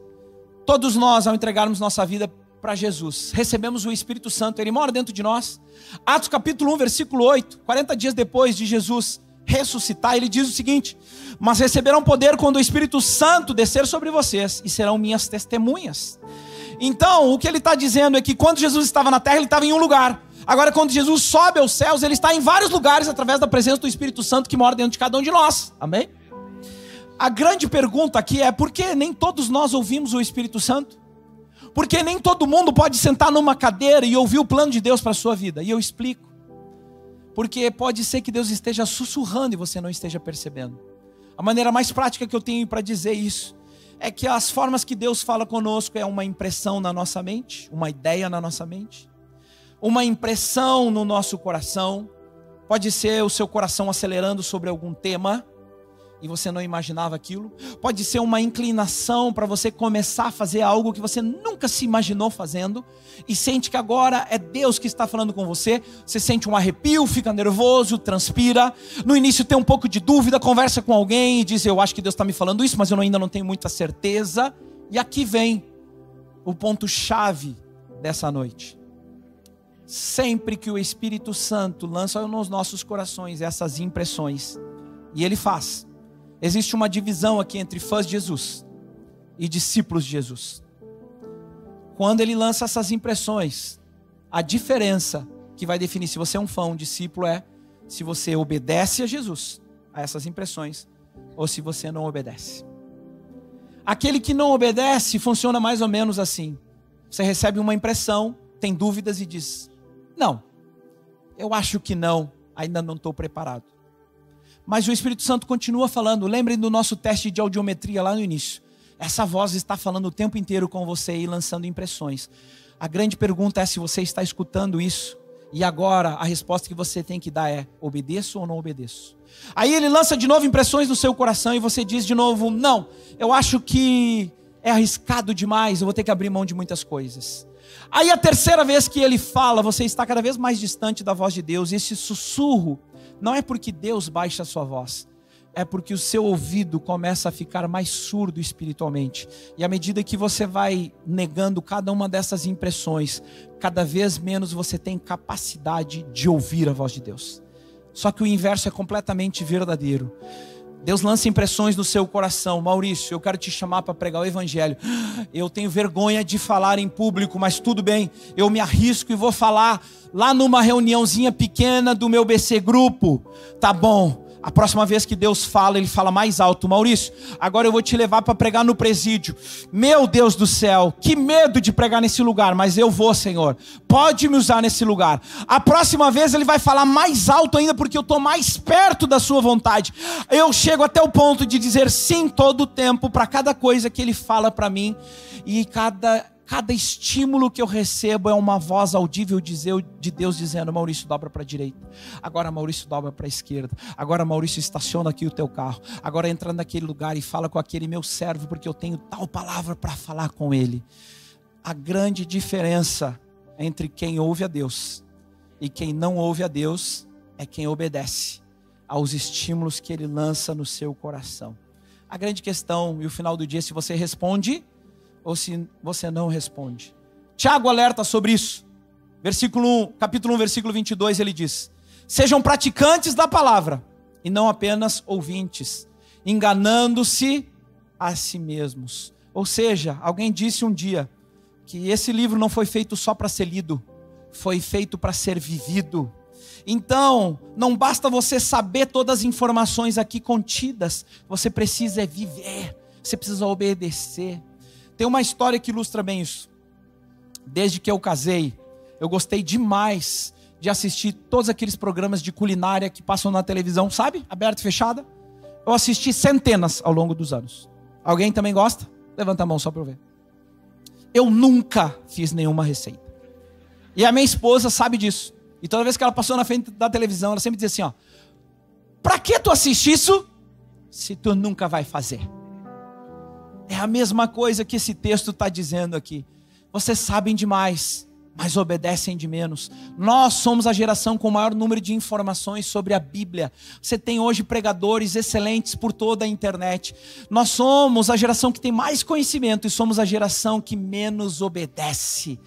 Todos nós, ao entregarmos nossa vida para Jesus, recebemos o Espírito Santo, ele mora dentro de nós. Atos capítulo 1, versículo 8, 40 dias depois de Jesus ressuscitar, ele diz o seguinte: mas receberão poder quando o Espírito Santo descer sobre vocês, e serão minhas testemunhas. Então, o que ele está dizendo é que quando Jesus estava na terra, ele estava em um lugar. Agora, quando Jesus sobe aos céus, ele está em vários lugares, através da presença do Espírito Santo que mora dentro de cada um de nós. Amém? A grande pergunta aqui é: por que nem todos nós ouvimos o Espírito Santo? Porque nem todo mundo pode sentar numa cadeira e ouvir o plano de Deus para a sua vida. E eu explico. Porque pode ser que Deus esteja sussurrando e você não esteja percebendo. A maneira mais prática que eu tenho para dizer isso é que as formas que Deus fala conosco é uma impressão na nossa mente, uma ideia na nossa mente, uma impressão no nosso coração. Pode ser o seu coração acelerando sobre algum tema e você não imaginava aquilo. Pode ser uma inclinação para você começar a fazer algo que você nunca se imaginou fazendo e sente que agora é Deus que está falando com você. Você sente um arrepio, fica nervoso, transpira. No início tem um pouco de dúvida, conversa com alguém e diz: eu acho que Deus está me falando isso, mas eu ainda não tenho muita certeza. E aqui vem o ponto-chave dessa noite. Sempre que o Espírito Santo lança nos nossos corações essas impressões, e Ele faz, existe uma divisão aqui entre fãs de Jesus e discípulos de Jesus. Quando Ele lança essas impressões, a diferença que vai definir se você é um fã ou um discípulo é se você obedece a Jesus, a essas impressões, ou se você não obedece. Aquele que não obedece funciona mais ou menos assim. Você recebe uma impressão, tem dúvidas e diz: não, eu acho que não, ainda não estou preparado. Mas o Espírito Santo continua falando. Lembrem do nosso teste de audiometria lá no início. Essa voz está falando o tempo inteiro com você e lançando impressões. A grande pergunta é se você está escutando isso. E agora a resposta que você tem que dar é: obedeço ou não obedeço? Aí ele lança de novo impressões no seu coração e você diz de novo: não, eu acho que é arriscado demais, eu vou ter que abrir mão de muitas coisas. Aí a terceira vez que ele fala, você está cada vez mais distante da voz de Deus. E esse sussurro não é porque Deus baixa a sua voz, é porque o seu ouvido começa a ficar mais surdo espiritualmente. E à medida que você vai negando cada uma dessas impressões, cada vez menos você tem capacidade de ouvir a voz de Deus. Só que o inverso é completamente verdadeiro. Deus lança impressões no seu coração: Maurício, eu quero te chamar para pregar o evangelho. Eu tenho vergonha de falar em público, mas tudo bem, eu me arrisco e vou falar lá numa reuniãozinha pequena do meu BC Grupo. Tá bom. A próxima vez que Deus fala, Ele fala mais alto: Maurício, agora eu vou te levar para pregar no presídio. Meu Deus do céu, que medo de pregar nesse lugar, mas eu vou, Senhor. Pode me usar nesse lugar. A próxima vez Ele vai falar mais alto ainda, porque eu estou mais perto da sua vontade. Eu chego até o ponto de dizer sim todo o tempo para cada coisa que Ele fala para mim. E cada estímulo que eu recebo é uma voz audível de Deus dizendo: Maurício, dobra para a direita. Agora, Maurício, dobra para a esquerda. Agora, Maurício, estaciona aqui o teu carro. Agora entra naquele lugar e fala com aquele meu servo, porque eu tenho tal palavra para falar com ele. A grande diferença entre quem ouve a Deus e quem não ouve a Deus é quem obedece aos estímulos que Ele lança no seu coração. A grande questão e o final do dia é se você responde ou se você não responde. Tiago alerta sobre isso. Capítulo 1, versículo 22, ele diz: sejam praticantes da palavra e não apenas ouvintes, enganando-se a si mesmos. Ou seja, alguém disse um dia que esse livro não foi feito só para ser lido, foi feito para ser vivido. Então, não basta você saber todas as informações aqui contidas, você precisa viver, você precisa obedecer. Tem uma história que ilustra bem isso. Desde que eu casei, eu gostei demais de assistir todos aqueles programas de culinária que passam na televisão, sabe? Aberta e fechada. Eu assisti centenas ao longo dos anos. Alguém também gosta? Levanta a mão só para eu ver. Eu nunca fiz nenhuma receita. E a minha esposa sabe disso. E toda vez que ela passou na frente da televisão, ela sempre dizia assim: ó, pra que tu assiste isso se tu nunca vai fazer? É a mesma coisa que esse texto está dizendo aqui. Vocês sabem demais, mas obedecem de menos. Nós somos a geração com o maior número de informações sobre a Bíblia. Você tem hoje pregadores excelentes por toda a internet. Nós somos a geração que tem mais conhecimento e somos a geração que menos obedece.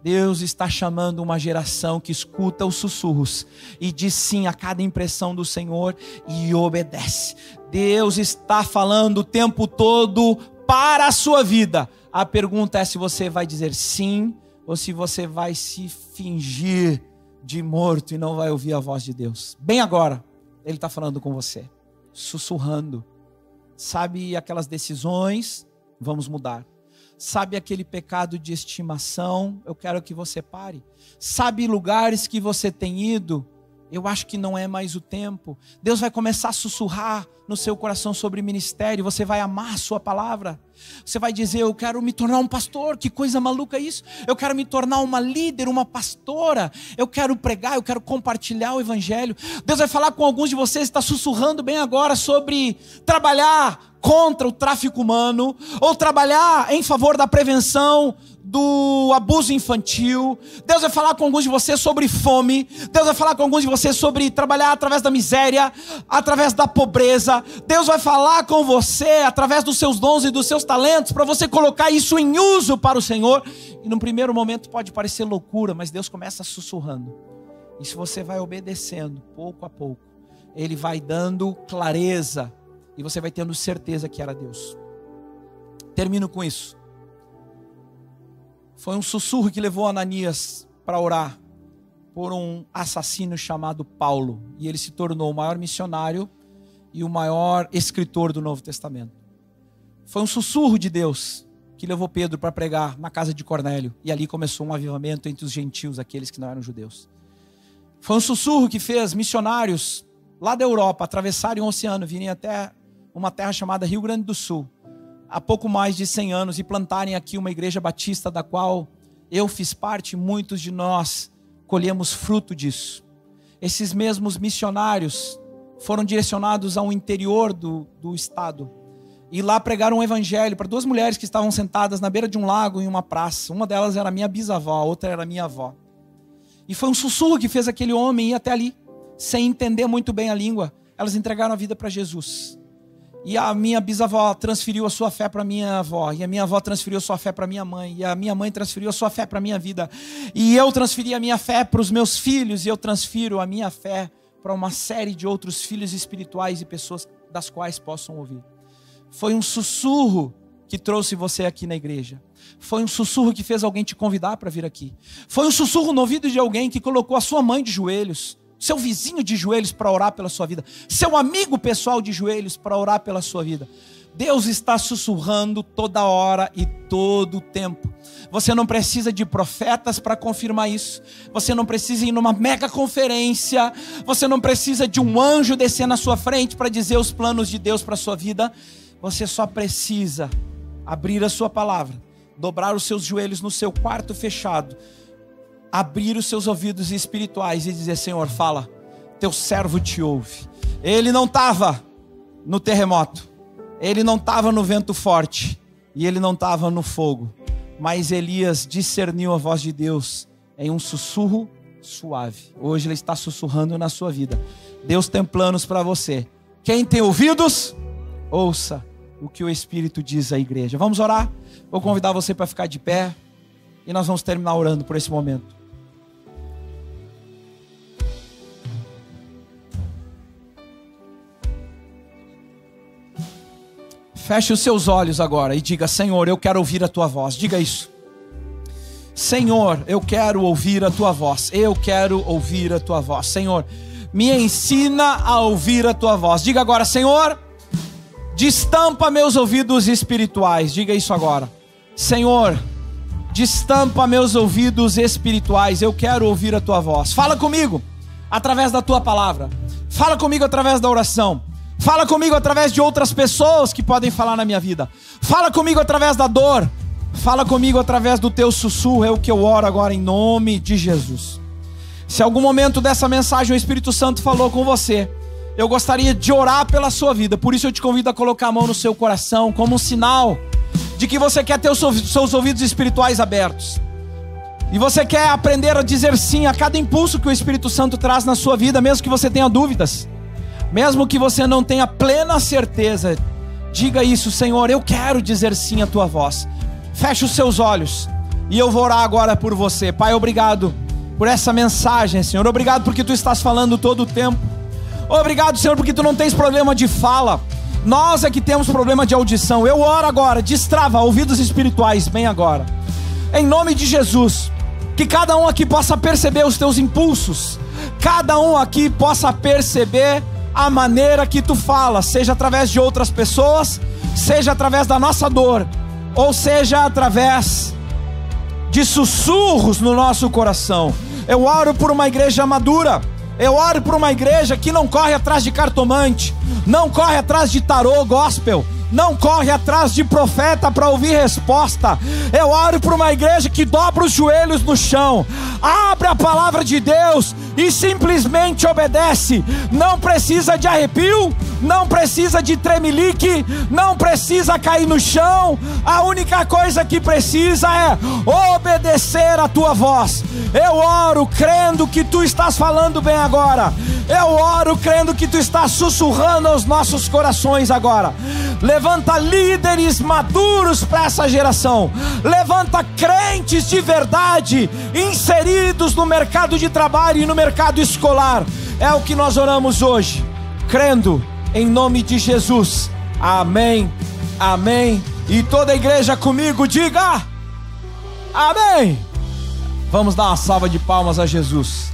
Deus está chamando uma geração que escuta os sussurros e diz sim a cada impressão do Senhor e obedece. Deus está falando o tempo todo para a sua vida. A pergunta é se você vai dizer sim ou se você vai se fingir de morto e não vai ouvir a voz de Deus. Bem agora, Ele está falando com você, sussurrando. Sabe aquelas decisões? Vamos mudar. Sabe aquele pecado de estimação? Eu quero que você pare. Sabe lugares que você tem ido? Eu acho que não é mais o tempo. Deus vai começar a sussurrar no seu coração sobre ministério. Você vai amar a sua palavra. Você vai dizer, eu quero me tornar um pastor. Que coisa maluca isso. Eu quero me tornar uma líder, uma pastora. Eu quero pregar, eu quero compartilhar o evangelho. Deus vai falar com alguns de vocês, está sussurrando bem agora sobre trabalhar contra o tráfico humano, ou trabalhar em favor da prevenção do abuso infantil. Deus vai falar com alguns de vocês sobre fome. Deus vai falar com alguns de vocês sobre trabalhar através da miséria, através da pobreza. Deus vai falar com você através dos seus dons e dos seus talentos, para você colocar isso em uso para o Senhor. E num primeiro momento pode parecer loucura, mas Deus começa sussurrando. E se você vai obedecendo, pouco a pouco, Ele vai dando clareza, e você vai tendo certeza que era Deus. Termino com isso. Foi um sussurro que levou Ananias para orar por um assassino chamado Paulo. E ele se tornou o maior missionário e o maior escritor do Novo Testamento. Foi um sussurro de Deus que levou Pedro para pregar na casa de Cornélio. E ali começou um avivamento entre os gentios, aqueles que não eram judeus. Foi um sussurro que fez missionários lá da Europa atravessarem o oceano, virem até uma terra chamada Rio Grande do Sul, há pouco mais de 100 anos, e plantarem aqui uma igreja batista da qual eu fiz parte, muitos de nós colhemos fruto disso. Esses mesmos missionários foram direcionados ao interior do estado, e lá pregaram um evangelho para 2 mulheres que estavam sentadas na beira de um lago em uma praça. Uma delas era minha bisavó, a outra era minha avó. E foi um sussurro que fez aquele homem ir até ali, sem entender muito bem a língua. Elas entregaram a vida para Jesus. E a minha bisavó transferiu a sua fé para a minha avó. E a minha avó transferiu a sua fé para a minha mãe. E a minha mãe transferiu a sua fé para a minha vida. E eu transferi a minha fé para os meus filhos. E eu transfiro a minha fé para uma série de outros filhos espirituais e pessoas das quais possam ouvir. Foi um sussurro que trouxe você aqui na igreja. Foi um sussurro que fez alguém te convidar para vir aqui. Foi um sussurro no ouvido de alguém que colocou a sua mãe de joelhos, seu vizinho de joelhos para orar pela sua vida, seu amigo pessoal de joelhos para orar pela sua vida. Deus está sussurrando toda hora e todo o tempo. Você não precisa de profetas para confirmar isso. Você não precisa ir numa mega conferência. Você não precisa de um anjo descer na sua frente para dizer os planos de Deus para a sua vida. Você só precisa abrir a sua palavra, dobrar os seus joelhos no seu quarto fechado, abrir os seus ouvidos espirituais e dizer: Senhor, fala, teu servo te ouve. Ele não estava no terremoto, ele não estava no vento forte, e ele não estava no fogo, mas Elias discerniu a voz de Deus em um sussurro suave. Hoje ele está sussurrando na sua vida. Deus tem planos para você. Quem tem ouvidos, ouça o que o Espírito diz à igreja. Vamos orar? Vou convidar você para ficar de pé, e nós vamos terminar orando por esse momento. Feche os seus olhos agora e diga: Senhor, eu quero ouvir a tua voz. Diga isso. Senhor, eu quero ouvir a tua voz. Eu quero ouvir a tua voz. Senhor, me ensina a ouvir a tua voz. Diga agora: Senhor, destampa meus ouvidos espirituais. Diga isso agora. Senhor, destampa meus ouvidos espirituais. Eu quero ouvir a tua voz. Fala comigo através da tua palavra. Fala comigo através da oração. Fala comigo através de outras pessoas que podem falar na minha vida. Fala comigo através da dor. Fala comigo através do teu sussurro. É o que eu oro agora em nome de Jesus. Se algum momento dessa mensagem o Espírito Santo falou com você, eu gostaria de orar pela sua vida. Por isso eu te convido a colocar a mão no seu coração como um sinal de que você quer ter os seus ouvidos espirituais abertos. E você quer aprender a dizer sim a cada impulso que o Espírito Santo traz na sua vida, mesmo que você tenha dúvidas. Mesmo que você não tenha plena certeza, diga isso: Senhor, eu quero dizer sim à tua voz. Feche os seus olhos e eu vou orar agora por você. Pai, obrigado por essa mensagem, Senhor. Obrigado porque tu estás falando todo o tempo. Obrigado, Senhor, porque tu não tens problema de fala. Nós é que temos problema de audição. Eu oro agora, destrava ouvidos espirituais bem agora. Em nome de Jesus, que cada um aqui possa perceber os teus impulsos. Cada um aqui possa perceber a maneira que tu fala, seja através de outras pessoas, seja através da nossa dor, ou seja através de sussurros no nosso coração. Eu oro por uma igreja madura. Eu oro por uma igreja que não corre atrás de cartomante, não corre atrás de tarô gospel, não corre atrás de profeta para ouvir resposta. Eu oro por uma igreja que dobra os joelhos no chão, abre a palavra de Deus e simplesmente obedece. Não precisa de arrepio, não precisa de tremelique, não precisa cair no chão. A única coisa que precisa é obedecer a tua voz. Eu oro crendo que tu estás falando bem agora. Eu oro crendo que tu estás sussurrando aos nossos corações agora. Levanta líderes maduros para essa geração. Levanta crentes de verdade, inseridos no mercado de trabalho e no mercado escolar. É o que nós oramos hoje, crendo em nome de Jesus. Amém, amém. E toda a igreja comigo diga amém. Vamos dar uma salva de palmas a Jesus.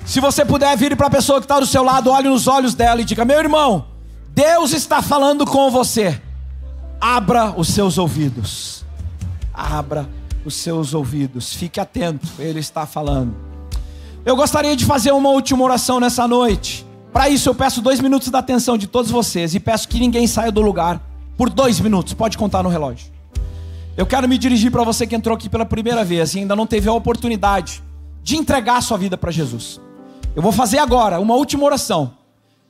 Se você puder, vire para a pessoa que está do seu lado, olhe nos olhos dela e diga: meu irmão, Deus está falando com você. Abra os seus ouvidos. Abra os seus ouvidos. Fique atento, Ele está falando. Eu gostaria de fazer uma última oração nessa noite. Para isso eu peço 2 minutos da atenção de todos vocês. E peço que ninguém saia do lugar por 2 minutos. Pode contar no relógio. Eu quero me dirigir para você que entrou aqui pela primeira vez e ainda não teve a oportunidade de entregar a sua vida para Jesus. Eu vou fazer agora uma última oração.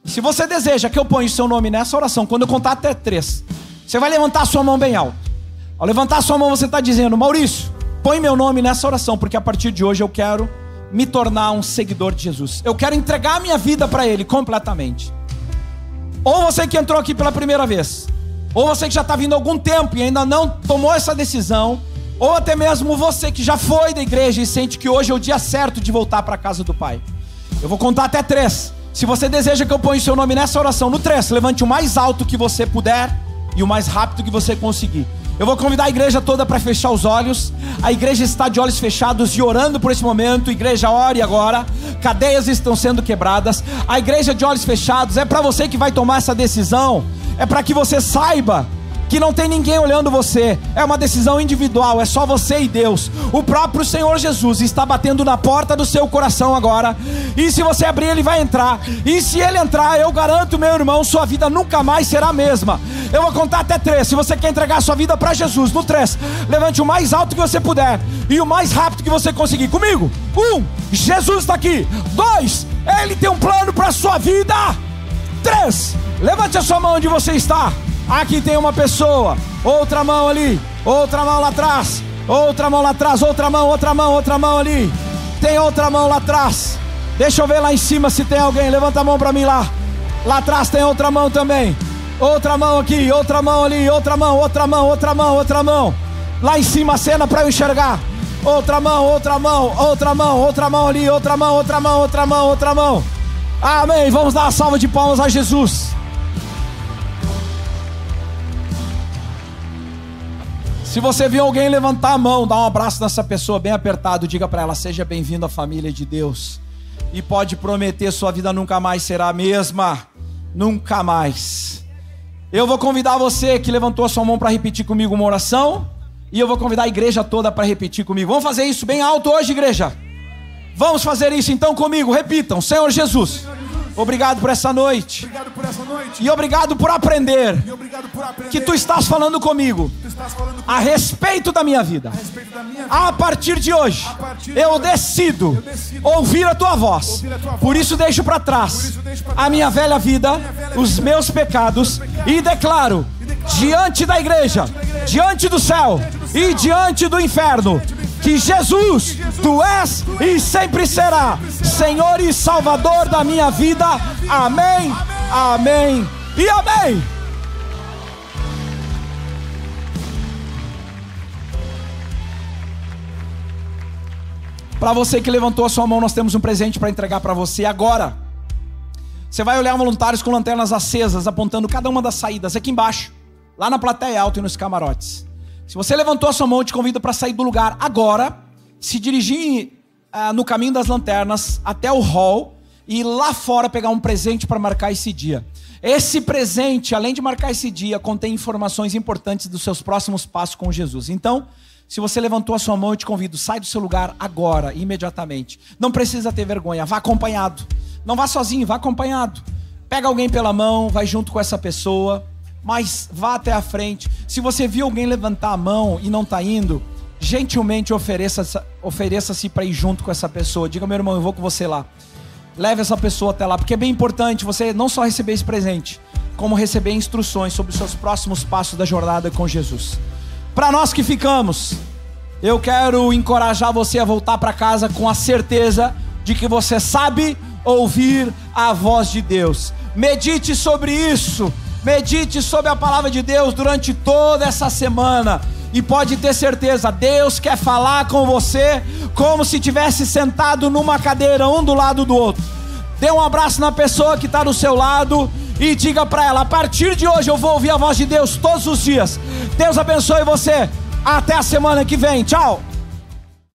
Se você deseja que eu ponha o seu nome nessa oração, quando eu contar até 3, você vai levantar a sua mão bem alto. Ao levantar a sua mão você está dizendo: Maurício, põe meu nome nessa oração, porque a partir de hoje eu quero me tornar um seguidor de Jesus. Eu quero entregar a minha vida para Ele completamente. Ou você que entrou aqui pela primeira vez, ou você que já está vindo há algum tempo e ainda não tomou essa decisão, ou até mesmo você que já foi da igreja e sente que hoje é o dia certo de voltar para a casa do Pai. Eu vou contar até 3. Se você deseja que eu ponha o seu nome nessa oração, no 3, levante o mais alto que você puder e o mais rápido que você conseguir. Eu vou convidar a igreja toda para fechar os olhos. A igreja está de olhos fechados e orando por esse momento. Igreja, ore agora. Cadeias estão sendo quebradas. A igreja de olhos fechados é para você que vai tomar essa decisão. É para que você saiba que não tem ninguém olhando você. É uma decisão individual, é só você e Deus. O próprio Senhor Jesus está batendo na porta do seu coração agora. E se você abrir, Ele vai entrar. E se Ele entrar, eu garanto, meu irmão, sua vida nunca mais será a mesma. Eu vou contar até 3. Se você quer entregar a sua vida para Jesus, no 3, levante o mais alto que você puder e o mais rápido que você conseguir. Comigo. 1, Jesus está aqui. 2, Ele tem um plano para a sua vida. 3, levante a sua mão onde você está. Aqui tem uma pessoa, outra mão ali, outra mão lá atrás, outra mão lá atrás, outra mão ali. Tem outra mão lá atrás. Deixa eu ver lá em cima se tem alguém. Levanta a mão para mim lá. Lá atrás tem outra mão também. Outra mão aqui, outra mão ali, outra mão. Lá em cima a cena para eu enxergar. Outra mão ali, outra mão. Amém. Vamos dar uma salva de palmas a Jesus. Se você viu alguém levantar a mão, dá um abraço nessa pessoa bem apertado, diga para ela: seja bem-vindo à família de Deus. E pode prometer, sua vida nunca mais será a mesma. Nunca mais. Eu vou convidar você que levantou a sua mão para repetir comigo uma oração. E eu vou convidar a igreja toda para repetir comigo. Vamos fazer isso bem alto hoje, igreja? Vamos fazer isso então comigo. Repitam: Senhor Jesus, obrigado por essa noite. E obrigado por aprender que Tu estás falando comigo a respeito da minha vida. A partir de hoje eu decido ouvir a Tua voz. Por isso deixo para trás a minha velha vida, os meus pecados, e declaro diante da igreja, diante do céu e diante do inferno, que Jesus, Tu és e sempre será Senhor e Salvador da minha vida. Amém, amém e amém. Para você que levantou a sua mão, nós temos um presente para entregar para você agora. Você vai olhar voluntários com lanternas acesas, apontando cada uma das saídas aqui embaixo, lá na plateia alta e nos camarotes. Se você levantou a sua mão, eu te convido para sair do lugar agora, se dirigir no caminho das lanternas até o hall e lá fora pegar um presente para marcar esse dia. Esse presente, além de marcar esse dia, contém informações importantes dos seus próximos passos com Jesus. Então, se você levantou a sua mão, eu te convido, sai do seu lugar agora, imediatamente. Não precisa ter vergonha, vá acompanhado. Não vá sozinho, vá acompanhado. Pega alguém pela mão, vai junto com essa pessoa, mas vá até a frente. Se você viu alguém levantar a mão e não está indo, gentilmente ofereça-se para ir junto com essa pessoa. Diga, meu irmão, eu vou com você lá. Leve essa pessoa até lá, porque é bem importante você não só receber esse presente, como receber instruções sobre os seus próximos passos da jornada com Jesus. Para nós que ficamos, eu quero encorajar você a voltar para casa com a certeza de que você sabe ouvir a voz de Deus. Medite sobre isso, medite sobre a palavra de Deus durante toda essa semana. E pode ter certeza, Deus quer falar com você como se estivesse sentado numa cadeira, um do lado do outro. Dê um abraço na pessoa que está do seu lado e diga para ela, a partir de hoje eu vou ouvir a voz de Deus todos os dias. Deus abençoe você. Até a semana que vem. Tchau.